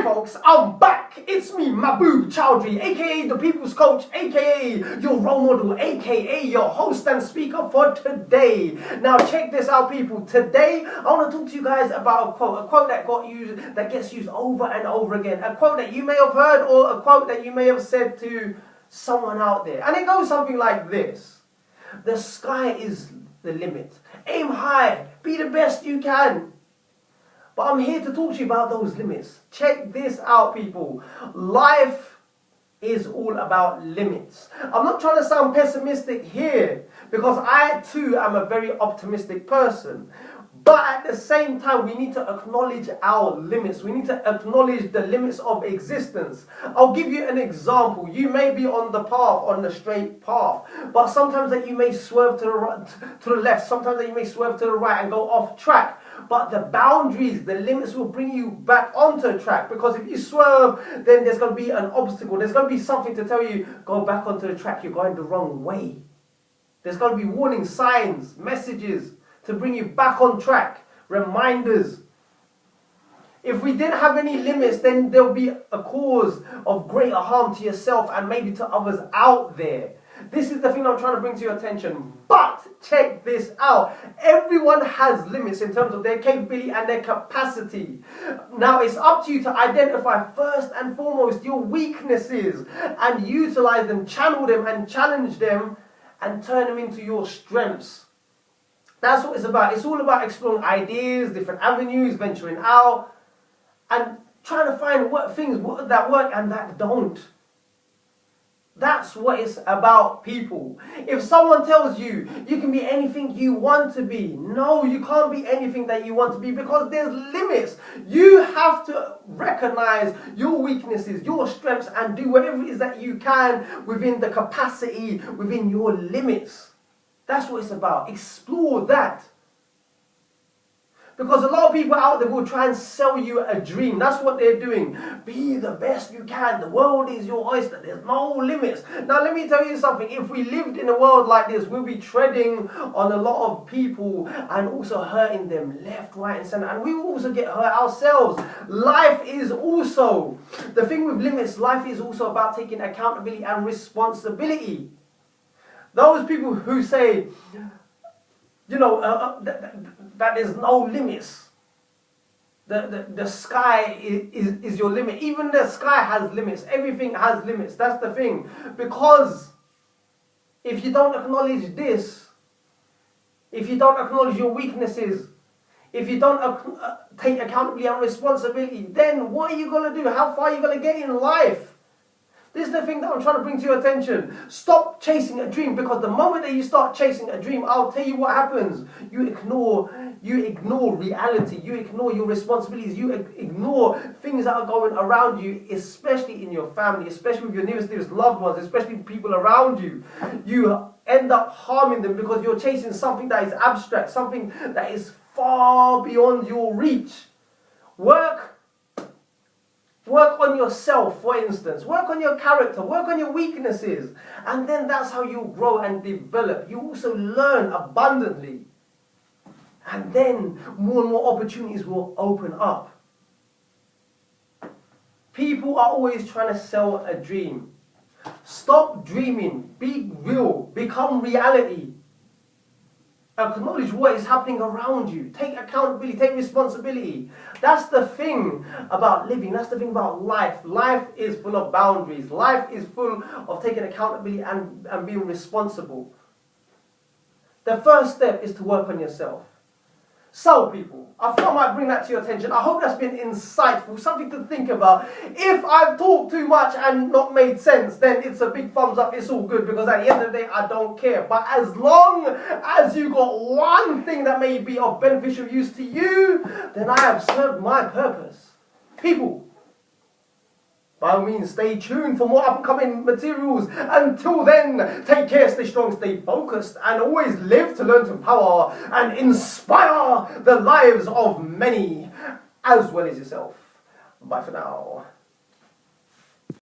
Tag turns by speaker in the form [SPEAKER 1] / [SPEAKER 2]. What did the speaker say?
[SPEAKER 1] Folks, I'm back. It's me, Mahboob Chowdhury, aka the People's Coach, aka your role model, aka your host and speaker for today. Now check this out, people. Today I want to talk to you guys about a quote that gets used over and over again. A quote that you may have heard, or a quote that you may have said to someone out there. And it goes something like this: the sky is the limit. Aim high, be the best you can. But I'm here to talk to you about those limits. Check this out, people. Life is all about limits. I'm not trying to sound pessimistic here, because I too am a very optimistic person. But at the same time, we need to acknowledge our limits. We need to acknowledge the limits of existence. I'll give you an example. You may be on the path, on the straight path, but sometimes that you may swerve to the right, to the left. Sometimes that you may swerve to the right and go off track. But the boundaries, the limits will bring you back onto track. Because if you swerve, then there's going to be an obstacle. There's going to be something to tell you, go back onto the track. You're going the wrong way. There's going to be warning signs, messages to bring you back on track, reminders. If we didn't have any limits, then there will be a cause of greater harm to yourself and maybe to others out there. This is the thing I'm trying to bring to your attention. But check this out. Everyone has limits in terms of their capability and their capacity. Now it's up to you to identify first and foremost your weaknesses and utilize them, channel them and challenge them and turn them into your strengths. That's what it's about. It's all about exploring ideas, different avenues, venturing out, and trying to find things that work and that don't. That's what it's about, people. If someone tells you you can be anything you want to be, no, you can't be anything that you want to be, because there's limits. You have to recognize your weaknesses, your strengths, and do whatever it is that you can within the capacity, within your limits. That's what it's about. Explore that. Because a lot of people out there will try and sell you a dream. That's what they're doing. Be the best you can. The world is your oyster. There's no limits. Now let me tell you something. If we lived in a world like this, we'll be treading on a lot of people and also hurting them left, right and center. And we will also get hurt ourselves. Life is also, the thing with limits, life is also about taking accountability and responsibility. Those people who say, you know, that there's no limits. The sky is your limit. Even the sky has limits. Everything has limits. That's the thing. Because if you don't acknowledge this, if you don't acknowledge your weaknesses, if you don't take accountability and responsibility, then what are you going to do? How far are you going to get in life? This is the thing that I'm trying to bring to your attention. Stop chasing a dream, because the moment that you start chasing a dream, I'll tell you what happens. You ignore reality. You ignore your responsibilities. You ignore things that are going around you, especially in your family, especially with your nearest loved ones, especially people around you. You end up harming them because you're chasing something that is abstract, something that is far beyond your reach. Work on yourself, for instance. Work on your character. Work on your weaknesses. And then that's how you grow and develop. You also learn abundantly. And then more and more opportunities will open up. People are always trying to sell a dream. Stop dreaming. Be real. Become reality. Acknowledge what is happening around you. Take accountability. Take responsibility. That's the thing about living. That's the thing about life. Life is full of boundaries. Life is full of taking accountability and being responsible. The first step is to work on yourself. So, people, I thought I might bring that to your attention. I hope that's been insightful, something to think about. If I've talked too much and not made sense, then it's a big thumbs up. It's all good, because at the end of the day, I don't care. But as long as you got one thing that may be of beneficial use to you, then I have served my purpose. People, by all means, stay tuned for more upcoming materials. Until then, take care, stay strong, stay focused, and always live to learn to empower and inspire the lives of many, as well as yourself. Bye for now.